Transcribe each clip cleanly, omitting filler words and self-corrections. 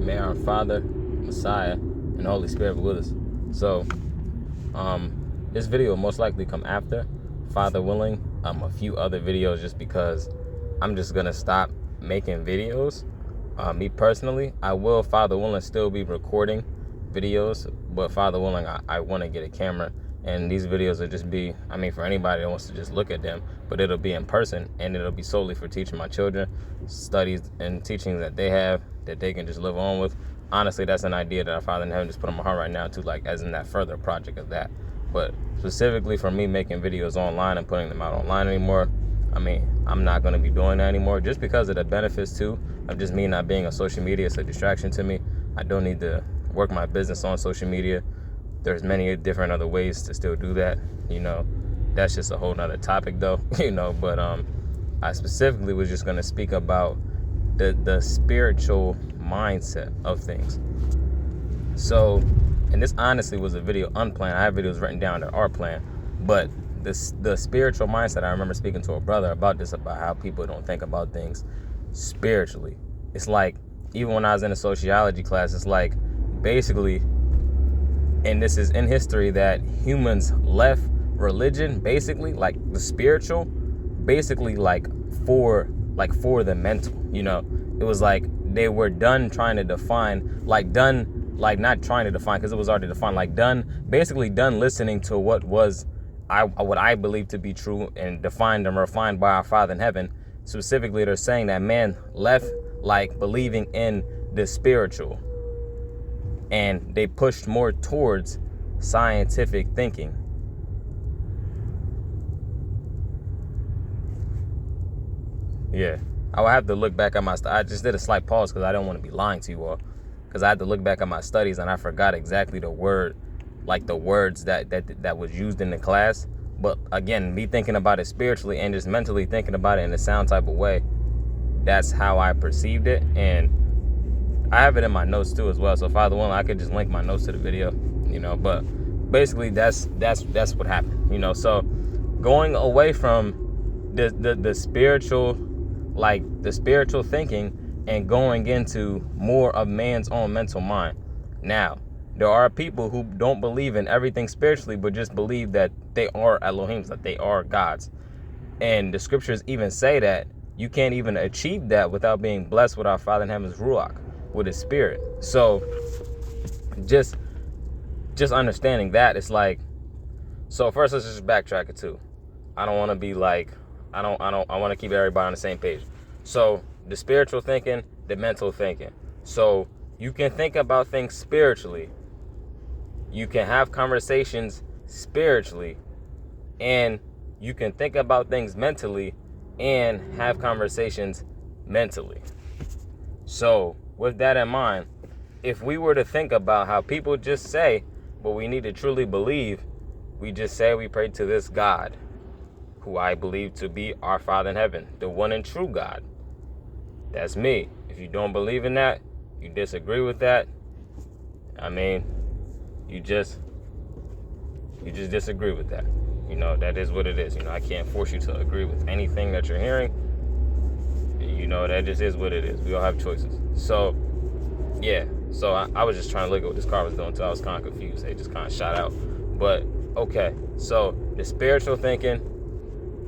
may our Father, Messiah, and Holy Spirit be with us. So, this video will most likely come after, Father willing, a few other videos, just because I'm just gonna stop making videos. Me personally, I will, Father willing, still be recording videos, but Father willing, I want to get a camera, and these videos will just be, for anybody that wants to just look at them, but it'll be in person, and it'll be solely for teaching my children studies and teachings that they have that they can just live on with. Honestly, that's an idea that our Father in heaven just put on my heart right now too, like as in that further project of that. But specifically for me making videos online and putting them out online anymore, I'm not going to be doing that anymore, just because of the benefits too of just me not being on social media. It's a distraction to me. I don't need to work my business on social media. There's many different other ways to still do that. That's just a whole nother topic though, but I specifically was just going to speak about the spiritual mindset of things. So, and this honestly was a video unplanned. I have videos written down that are planned, but the spiritual mindset, I remember speaking to a brother about this, about how people don't think about things spiritually. It's like, even when I was in a sociology class, it's like basically, and this is in history, that humans left religion, basically like the spiritual, basically like for the mental. It was like they were done trying to define, not trying to define because it was already defined, done listening to what I believe to be true and defined and refined by our Father in heaven. Specifically, they're saying that man left believing in the spiritual, and they pushed more towards scientific thinking. Yeah, I will have to look back at my I just did a slight pause because I don't want to be lying to you all, because I had to look back at my studies and I forgot exactly the word, the words that was used in the class. But again, me thinking about it spiritually and just mentally thinking about it in a sound type of way, that's how I perceived it. And I have it in my notes too as well. So Father willing, I could just link my notes to the video, but basically that's what happened, So going away from the spiritual, the spiritual thinking, and going into more of man's own mental mind. Now, there are people who don't believe in everything spiritually, but just believe that they are Elohims, that they are gods. And the scriptures even say that you can't even achieve that without being blessed with our Father in heaven's Ruach, with his spirit. So just understanding that, it's like, so first let's just backtrack it too. I don't want to be I want to keep everybody on the same page. So the spiritual thinking, the mental thinking. So you can think about things spiritually. You can have conversations spiritually, and you can think about things mentally and have conversations mentally. So with that in mind, if we were to think about how people just say, but we need to truly believe, we just say we pray to this God, who I believe to be our Father in heaven, the one and true God. That's me. If you don't believe in that, you disagree with that, you just disagree with that. That is what it is. I can't force you to agree with anything that you're hearing. That just is what it is. We all have choices. So, yeah. So I was just trying to look at what this car was doing, so I was kind of confused. It just kind of shot out. But, okay. So, the spiritual thinking,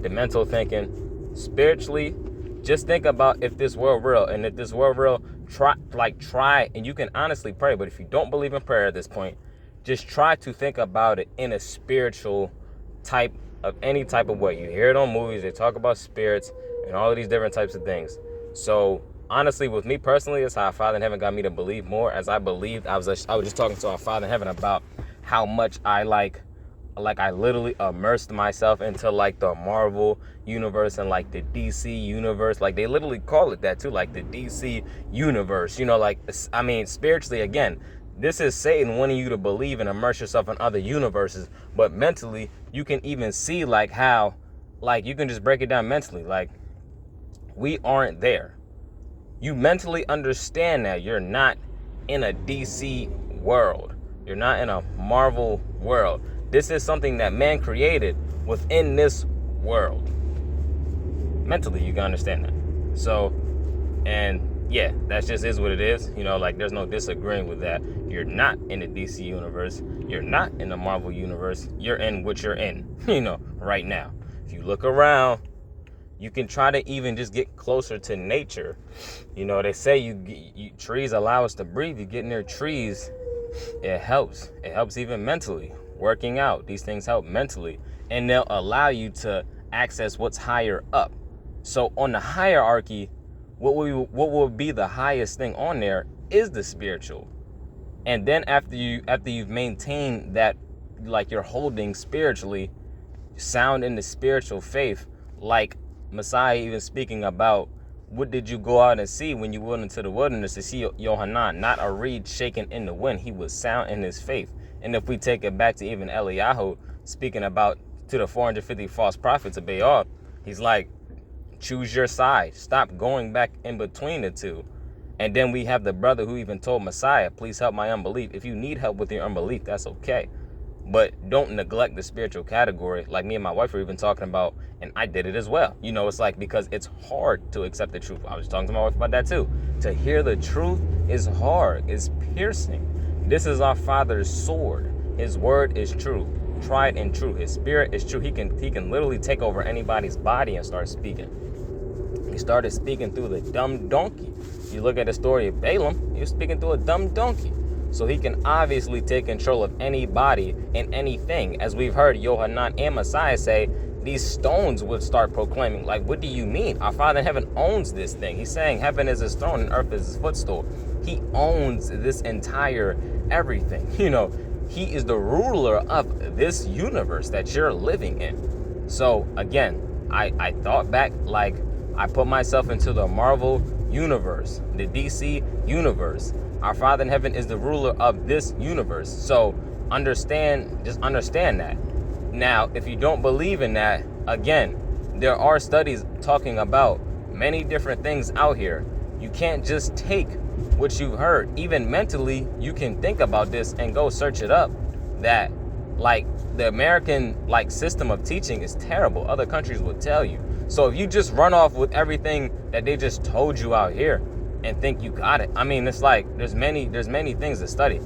the mental thinking, spiritually, just think about if this world real, and if this world real, try, and you can honestly pray, but if you don't believe in prayer at this point, just try to think about it in a spiritual type of any type of way. You hear it on movies, they talk about spirits and all of these different types of things. So honestly, with me personally, that's how our Father in heaven got me to believe more. As I believed, I was just talking to our Father in heaven about how much I I literally immersed myself into the Marvel universe and the DC universe. They literally call it that too, the DC universe. Spiritually, again, this is Satan wanting you to believe and immerse yourself in other universes. But mentally, you can even see how, you can just break it down mentally. We aren't there. You mentally understand that you're not in a DC world. You're not in a Marvel world. This is something that man created within this world. Mentally, you can understand that. So, and yeah, that just is what it is. You know, like there's no disagreeing with that. You're not in the DC universe. You're not in the Marvel universe. You're in what you're in, you know, right now. If you look around, you can try to even just get closer to nature. You know, they say trees allow us to breathe. You get near trees, it helps. It helps even mentally. Working out, these things help mentally. And they'll allow you to access what's higher up. So on the hierarchy, what will be the highest thing on there is the spiritual. And then after you've maintained that, like you're holding spiritually, sound in the spiritual faith, like Messiah even speaking about, what did you go out and see when you went into the wilderness to see Yohanan? Not a reed shaking in the wind. He was sound in his faith. And if we take it back to even Eliyahu speaking about to the 450 false prophets of Baal, he's like, choose your side. Stop going back in between the two. And then we have the brother who even told Messiah, please help my unbelief. If you need help with your unbelief, that's okay. But don't neglect the spiritual category, like me and my wife were even talking about, and I did it as well. You know, it's like, because it's hard to accept the truth. I was talking to my wife about that too. To hear the truth is hard, it's piercing. This is our Father's sword. His word is true, tried and true. His spirit is true. He can literally take over anybody's body and start speaking. He started speaking through the dumb donkey. You look at the story of Balaam, he was speaking through a dumb donkey. So he can obviously take control of anybody and anything. As we've heard Yohanan and Messiah say, these stones would start proclaiming, like, what do you mean? Our Father in heaven owns this thing. He's saying heaven is his throne and earth is his footstool. He owns this entire everything. You know, he is the ruler of this universe that you're living in. So again, I thought back, like, I put myself into the Marvel universe, the DC universe. Our Father in heaven is the ruler of this universe. So just understand that. Now, if you don't believe in that, again, there are studies talking about many different things out here. You can't just take what you've heard. Even mentally, you can think about this and go search it up. That, like, the American, like, system of teaching is terrible. Other countries will tell you. So if you just run off with everything that they just told you out here and think you got it, I mean, it's like there's many things to study.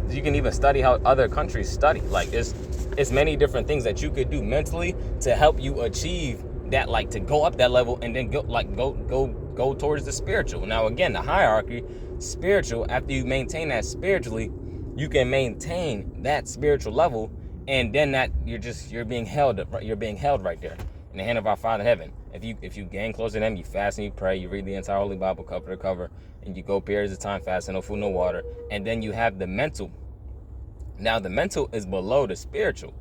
You can even study how other countries study. Like, it's many different things that you could do mentally to help you achieve that, like, to go up that level and then go towards the spiritual. Now again, the hierarchy, spiritual, after you maintain that spiritually, you can maintain that spiritual level, and then that you're being held right there in the hand of our Father in heaven. If you gain closer to him, you fast and you pray, you read the entire Holy Bible cover to cover, and you go periods of time fasting, no food, no water, and then you have the mental. Now the mental is below the spiritual.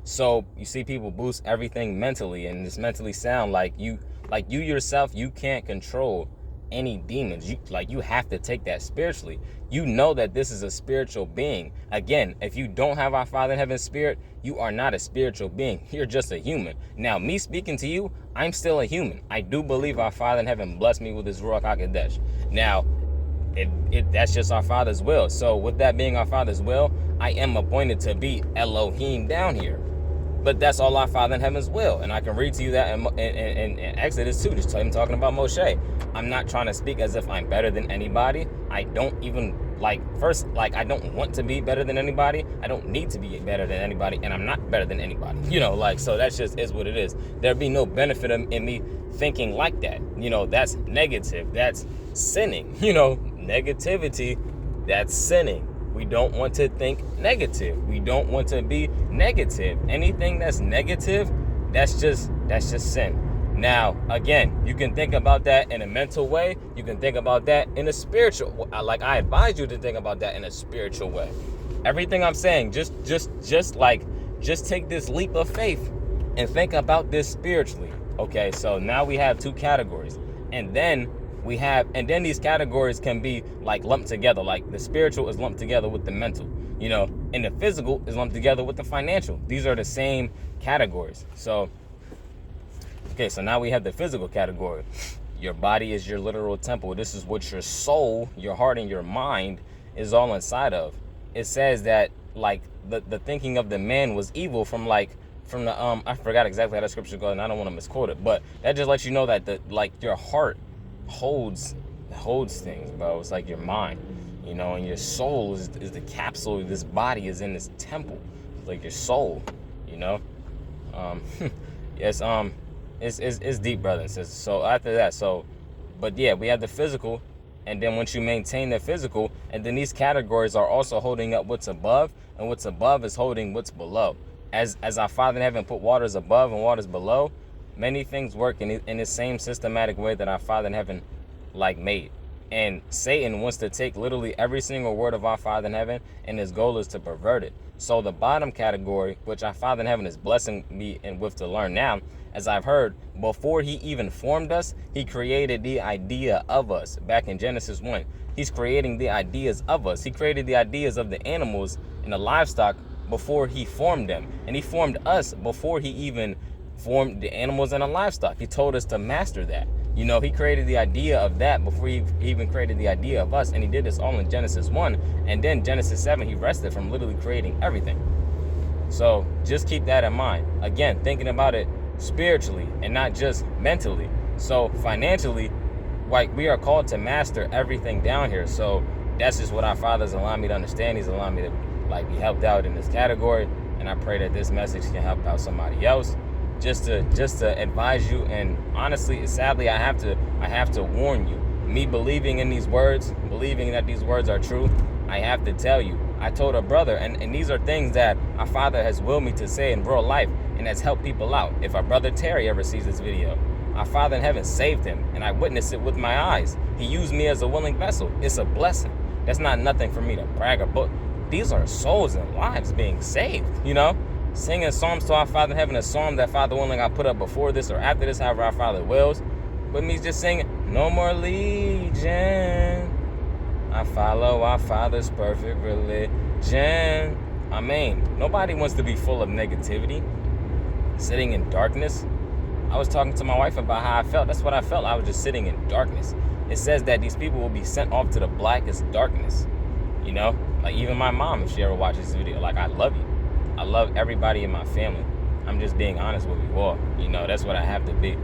So you see people boost everything mentally, and it's mentally sound like you yourself, you can't control any demons. You have to take that spiritually. You know that this is a spiritual being. Again, if you don't have our Father in heaven's spirit, you are not a spiritual being. You're just a human. Now, me speaking to you, I'm still a human. I do believe our Father in heaven blessed me with his Ruach HaKodesh. Now, that's just our Father's will. So with that being our Father's will, I am appointed to be Elohim down here. But that's all our Father in heaven's will. And I can read to you that in Exodus 2, just him talking about Moshe. I'm not trying to speak as if I'm better than anybody. I don't even, I don't want to be better than anybody. I don't need to be better than anybody. And I'm not better than anybody. You know, so that just is what it is. There'd be no benefit in me thinking like that. You know, that's negative. That's sinning. You know, negativity, that's sinning. We don't want to think negative. We don't want to be negative. Anything that's negative, that's just sin. Now, again, you can think about that in a mental way. You can think about that in a spiritual. Like, I advise you to think about that in a spiritual way. Everything I'm saying, just take this leap of faith and think about this spiritually. Okay, so now we have two categories, and then these categories can be like lumped together. Like the spiritual is lumped together with the mental, you know, and the physical is lumped together with the financial. These are the same categories. So, okay, so now we have the physical category. Your body is your literal temple. This is what your soul, your heart, and your mind is all inside of. It says that, like, the thinking of the man was evil from the I forgot exactly how the scripture goes, and I don't want to misquote it, but that just lets you know that your heart holds holds things, bro. It's like your mind, you know, and your soul is the capsule. This body is in this temple. It's like your soul, you know. Yes, it's deep, brother and sister. So after that, but yeah, we have the physical, and then once you maintain the physical, and then these categories are also holding up what's above, and what's above is holding what's below. As our Father in heaven put waters above and waters below, many things work in the same systematic way that our Father in heaven made. And Satan wants to take literally every single word of our Father in heaven, and his goal is to pervert it. So the bottom category, which our Father in heaven is blessing me and with to learn now, as I've heard, before he even formed us, he created the idea of us. Back in Genesis 1, he's creating the ideas of us. He created the ideas of the animals and the livestock before he formed them. And he formed us before he even formed the animals and the livestock. He told us to master that. You know, he created the idea of that before he even created the idea of us. And he did this all in Genesis 1. And then Genesis 7, he rested from literally creating everything. So just keep that in mind. Again, thinking about it spiritually and not just mentally. So financially, we are called to master everything down here. So that's just what our Father's allowing me to understand. He's allowing me to be helped out in this category. And I pray that this message can help out somebody else. Just to advise you, and honestly, sadly, I have to warn you. Me believing in these words, believing that these words are true, I have to tell you. I told a brother, and these are things that our Father has willed me to say in real life, and has helped people out. If our brother Terry ever sees this video, our Father in heaven saved him, and I witnessed it with my eyes. He used me as a willing vessel. It's a blessing. That's not nothing for me to brag about. These are souls and lives being saved, you know? Singing psalms to our Father in heaven, a psalm that Father willing I put up before this or after this, however our Father wills. But me just singing, no more legion. I follow our Father's perfect religion. I mean, nobody wants to be full of negativity, sitting in darkness. I was talking to my wife about how I felt. That's what I felt. I was just sitting in darkness. It says that these people will be sent off to the blackest darkness. You know, like even my mom, if she ever watches this video, I love you. I love everybody in my family. I'm just being honest with you all. You know, that's what I have to be.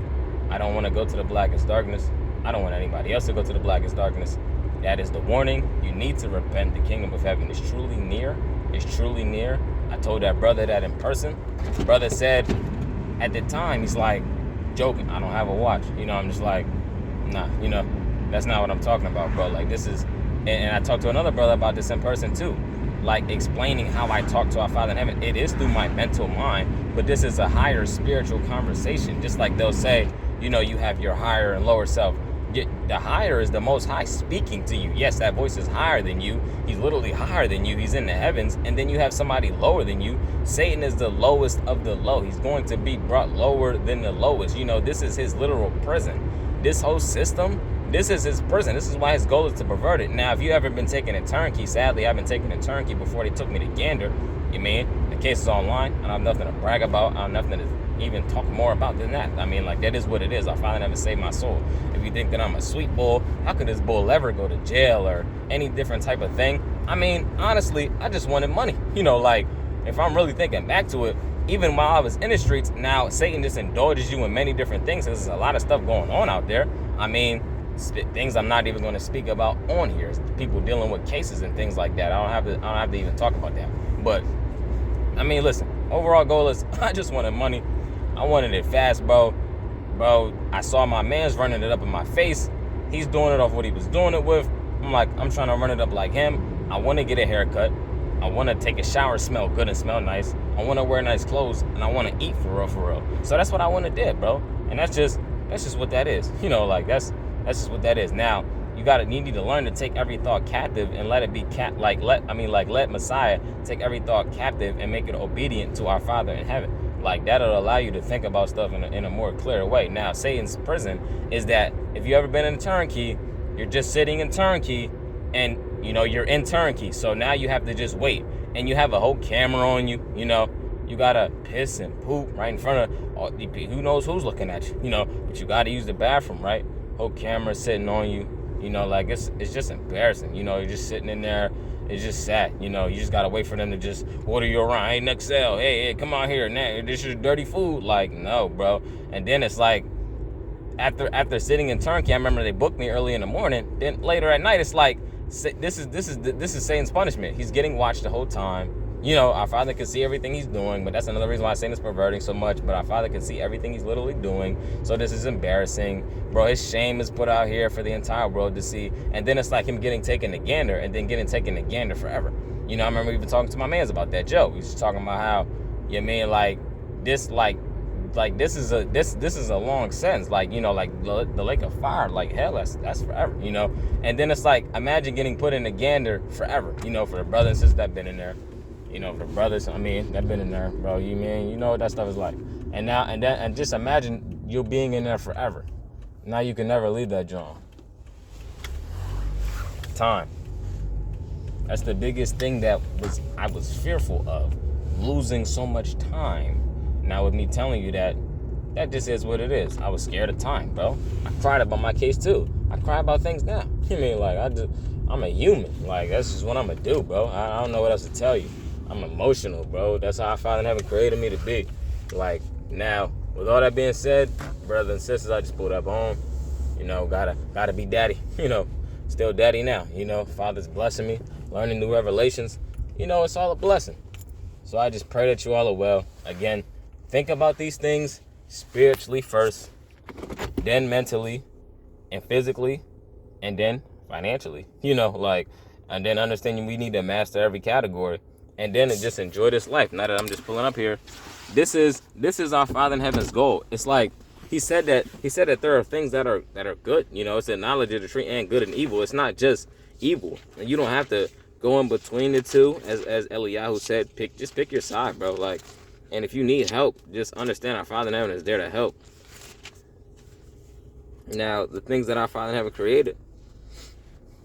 I don't want to go to the blackest darkness. I don't want anybody else to go to the blackest darkness. That is the warning. You need to repent. The kingdom of heaven is truly near. It's truly near. I told that brother that in person. Brother said at the time, he's like, joking, I don't have a watch. You know, I'm just like, nah, you know, that's not what I'm talking about, bro. Like this is, and I talked to another brother about this in person too. Like explaining how I talk to our Father in heaven. It is through my mental mind, but this is a higher spiritual conversation. Just like they'll say, you know, you have your higher and lower self. The higher is the Most High speaking to you. Yes, that voice is higher than you. He's literally higher than you. He's in the heavens. And then you have somebody lower than you. Satan is the lowest of the low. He's going to be brought lower than the lowest. You know, this is his literal prison. This whole system, this is his prison. This is why his goal is to pervert it. Now, if you ever been taking a turnkey, sadly, I've been taking a turnkey before they took me to Gander. You mean? The case is online. I don't have nothing to brag about. I have nothing to even talk more about than that. I mean, like, that is what it is. I finally never saved my soul. If you think that I'm a sweet bull, how could this bull ever go to jail or any different type of thing? I mean, honestly, I just wanted money. You know, like, if I'm really thinking back to it, even while I was in the streets, now Satan just indulges you in many different things. There's a lot of stuff going on out there. I mean, things I'm not even going to speak about on here. People dealing with cases and things like that. I don't have to even talk about that. But I mean, listen, overall goal is I just wanted money. I wanted it fast, bro. I saw my man's running it up in my face. He's doing it off what he was doing it with. I'm like, I'm trying to run it up like him. I want to get a haircut. I want to take a shower, smell good and smell nice. I want to wear nice clothes, and I want to eat for real, for real. So that's what I want to do, bro. And that's just what that is. You know, like that's just what that is. Now, you need to learn to take every thought captive and let it be let Messiah take every thought captive and make it obedient to our Father in heaven. Like, that'll allow you to think about stuff in a more clear way. Now, Satan's prison is that if you ever been in a turnkey, you're just sitting in turnkey, and you know you're in turnkey. So now you have to just wait, and you have a whole camera on you. You know, you gotta piss and poop right in front of all, who knows who's looking at you. You know, but you gotta use the bathroom, right? Whole camera sitting on you. You know, like it's just embarrassing. You know, you're just sitting in there. It's just sad. You know, you just gotta wait for them to just order you around. Hey, next cell. Hey, come on here. Now, this is dirty food. Like, no, bro. And then it's like, after sitting in Turkey, I remember they booked me early in the morning. Then later at night, it's like, this is Satan's punishment. He's getting watched the whole time. You know, our Father can see everything he's doing, but that's another reason why Satan is perverting so much. But our Father can see everything he's literally doing. So this is embarrassing. Bro, his shame is put out here for the entire world to see. And then it's like him getting taken to gander and then getting taken to gander forever. You know, I remember even talking to my mans about that, Joe. He was talking about how, you mean, this is a long sentence, like, you know, like the lake of fire, like hell, that's forever, you know. And then it's like, imagine getting put in a gander forever, you know, for the brothers and sisters that been in there, you know, for the brothers, I mean, that been in there, bro, you know what that stuff is like. And just imagine you being in there forever. Now you can never leave that joint. Time. That's the biggest thing that I was fearful of, losing so much time. Now with me telling you that just is what it is. I was scared of time, bro. I cried about my case too. I cry about things now. I mean, like, I'm a human. Like, that's just what I'm gonna do, bro. I don't know what else to tell you. I'm emotional, bro. That's how our Father in heaven created me to be. Like, now, with all that being said, brothers and sisters, I just pulled up home. You know, gotta be daddy. You know, still daddy now. You know, Father's blessing me, learning new revelations. You know, it's all a blessing. So I just pray that you all are well. Again, think about these things spiritually first, then mentally, and physically, and then financially. You know, like, and then understanding we need to master every category, and then just enjoy this life. Now that I'm just pulling up here, this is our Father in heaven's goal. It's like he said that there are things that are good. You know, it's the knowledge of the tree and good and evil. It's not just evil, and you don't have to go in between the two, as Eliyahu said. Just pick your side, bro. Like, and if you need help, just understand our Father in heaven is there to help. Now, the things that our Father in heaven created,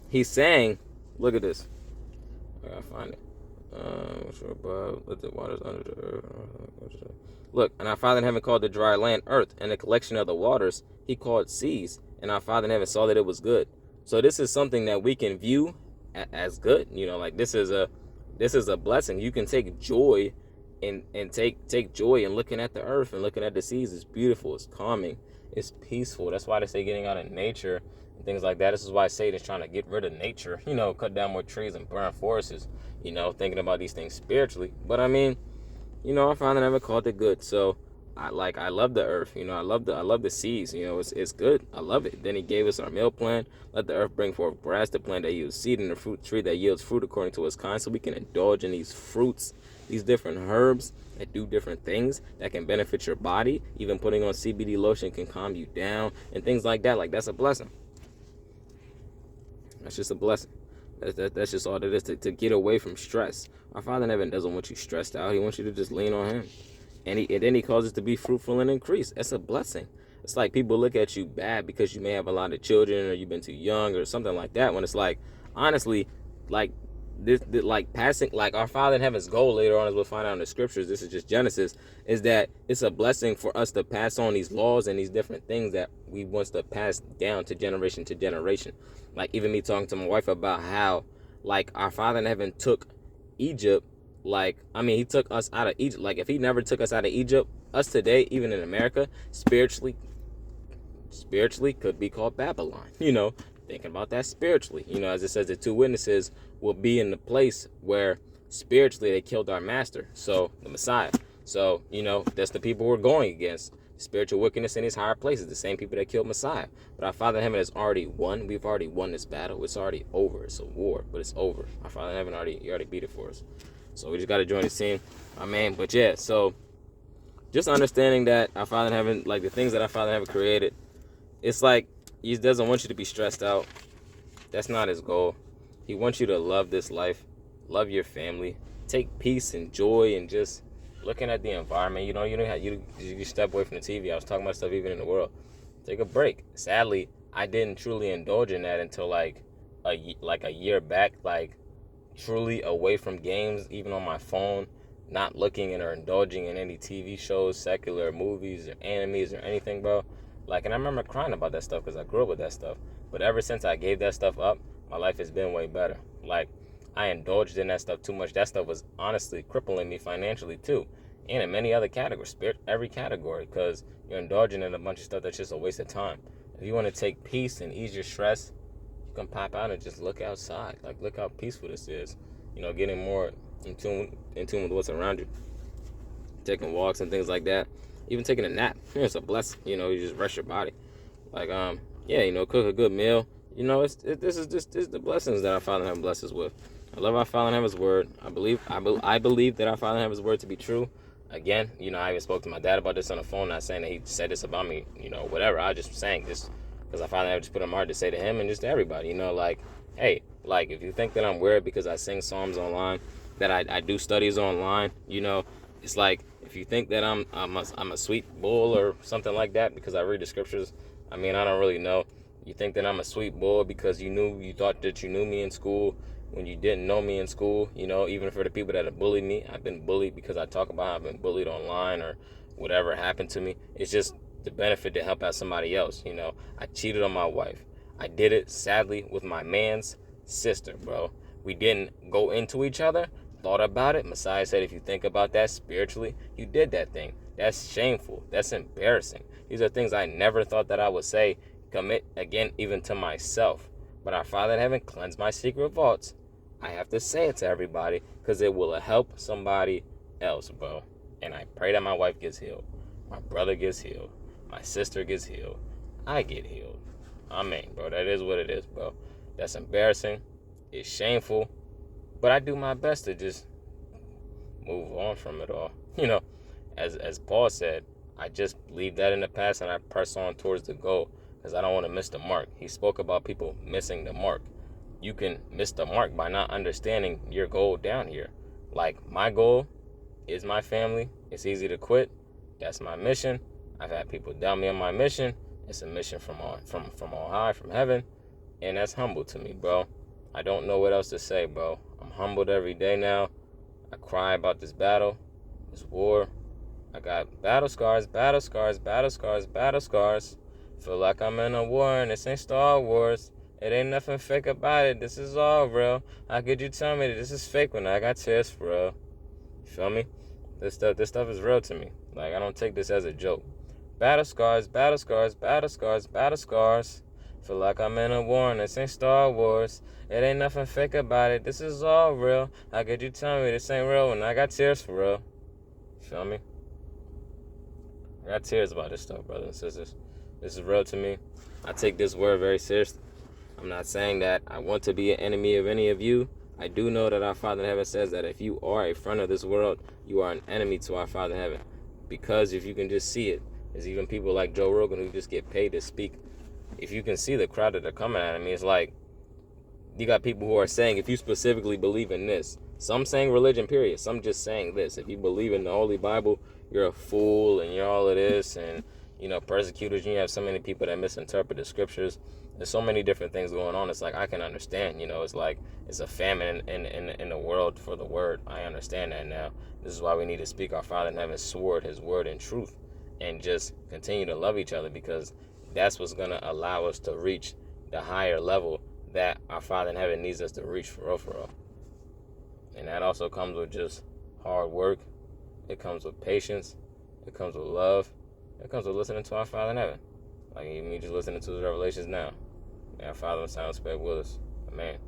he's saying, look at this. I gotta find it. Let the waters under the earth. Look, and our Father in heaven called the dry land earth, and the collection of the waters he called seas. And our Father in heaven saw that it was good. So this is something that we can view as good. You know, like, this is a blessing. You can take joy and take joy in looking at the earth and looking at the seas. It's beautiful. It's calming. It's peaceful. That's why they say getting out of nature and things like that. This is why Satan's trying to get rid of nature. You know, cut down more trees and burn forests. You know, thinking about these things spiritually. But I mean, you know, our Father never called it good. So I love the earth. You know, I love the seas. You know, it's good. I love it. Then he gave us our meal plan. Let the earth bring forth grass, the plant that yields seed, and the fruit tree that yields fruit according to its kind. So we can indulge in these fruits, these different herbs that do different things that can benefit your body. Even putting on CBD lotion can calm you down and things like that. Like, that's a blessing. That's just a blessing. That's just all it is, to get away from stress. Our Father in heaven doesn't want you stressed out. He wants you to just lean on him. And then he calls us to be fruitful and increase. That's a blessing. It's like people look at you bad because you may have a lot of children, or you've been too young, or something like that. When it's like, honestly, like this like passing, like our Father in heaven's goal later on, as we'll find out in the scriptures, this is just Genesis, is that it's a blessing for us to pass on these laws and these different things that we want to pass down to generation to generation. Like, even me talking to my wife about how, like, our Father in heaven took Egypt. Like, I mean, he took us out of Egypt. Like, if he never took us out of Egypt, us today, even in America, spiritually could be called Babylon. You know, thinking about that spiritually. You know, as it says, the two witnesses will be in the place where spiritually they killed our master, so the Messiah. So, you know, that's the people we're going against. Spiritual wickedness in these higher places, the same people that killed Messiah. But our Father in heaven has already won. We've already won this battle. It's already over. It's a war, but it's over. Our Father in heaven already beat it for us. So we just got to join the team, my man. But yeah, so just understanding that our Father in heaven, like the things that our Father in heaven created, it's like he doesn't want you to be stressed out. That's not his goal. He wants you to love this life, love your family, take peace and joy, and just looking at the environment. You know how you step away from the TV. I was talking about stuff even in the world. Take a break. Sadly, I didn't truly indulge in that until like a year back. Like, truly away from games, even on my phone, not looking and or indulging in any TV shows, secular movies or animes or anything, bro. Like, and I remember crying about that stuff because I grew up with that stuff. But ever since I gave that stuff up, my life has been way better. Like, I indulged in that stuff too much. That stuff was honestly crippling me financially too. and in many other categories, every category, because you're indulging in a bunch of stuff that's just a waste of time. If you want to take peace and ease your stress, you can pop out and just look outside. Like, look how peaceful this is. Getting more in tune with what's around you. Taking walks and things like that. Even taking a nap. It's a blessing. You just rest your body. Like, cook a good meal. This is the blessings that our Father in Heaven blesses us with. I love our Father in Heaven's word. I believe that our Father in Heaven's word to be true. Again, I even spoke to my dad about this on the phone, not saying that he said this about me, whatever. I just saying this because I finally have just put on my heart to say to him and just to everybody, hey, if you think that I'm weird because I sing psalms online, that I do studies online, it's like, if you think that I'm a sweet bull or something like that because I read the scriptures, I don't really know. You think that I'm a sweet bull because you thought that you knew me in school when you didn't know me in school, even for the people that have bullied me. I've been bullied because I talk about how I've been bullied online or whatever happened to me. It's just the benefit to help out somebody else. I cheated on my wife. I did it, sadly, with my man's sister, bro. We didn't go into each other, thought about it. Messiah said, if you think about that spiritually, you did that thing. That's shameful. That's embarrassing. These are things I never thought that I would say, commit again, even to myself. But our Father in Heaven, cleanse my secret vaults. I have to say it to everybody because it will help somebody else, bro. And I pray that my wife gets healed. My brother gets healed. My sister gets healed. I get healed. Amen, bro. That is what it is, bro. That's embarrassing. It's shameful. But I do my best to just move on from it all. As Paul said, I just leave that in the past and I press on towards the goal because I don't want to miss the mark. He spoke about people missing the mark. You can miss the mark by not understanding your goal down here. Like, my goal is my family. It's easy to quit. That's my mission. I've had people doubt me on my mission. It's a mission from on high, from heaven. And that's humble to me, bro. I don't know what else to say, bro. I'm humbled every day now. I cry about this battle, this war. I got battle scars. Feel like I'm in a war and this ain't Star Wars. It ain't nothing fake about it. This is all real. How could you tell me that this is fake when I got tears for real? You feel me? This stuff is real to me. Like, I don't take this as a joke. Battle scars. Feel like I'm in a war and this ain't Star Wars. It ain't nothing fake about it. This is all real. How could you tell me this ain't real when I got tears for real? You feel me? I got tears about this stuff, brothers and sisters. This is real to me. I take this word very seriously. I'm not saying that I want to be an enemy of any of you. I do know that our Father in Heaven says that if you are a friend of this world, you are an enemy to our Father in Heaven. Because if you can just see it, there's even people like Joe Rogan who just get paid to speak. If you can see the crowd that are coming at me, it's like, you got people who are saying, if you specifically believe in this, some saying religion, period, some just saying this. If you believe in the Holy Bible, you're a fool and you're all of this, and persecutors. You have so many people that misinterpret the scriptures. There's so many different things going on. It's like, I can understand. It's like it's a famine in the world for the word. I understand that now. This is why we need to speak our Father in Heaven's sword, His word in truth, and just continue to love each other, because that's what's gonna allow us to reach the higher level that our Father in Heaven needs us to reach for real. And that also comes with just hard work. It comes with patience. It comes with love. It comes with listening to our Father in Heaven. Like me just listening to His revelations now. May our Father in silence speak with us. Amen.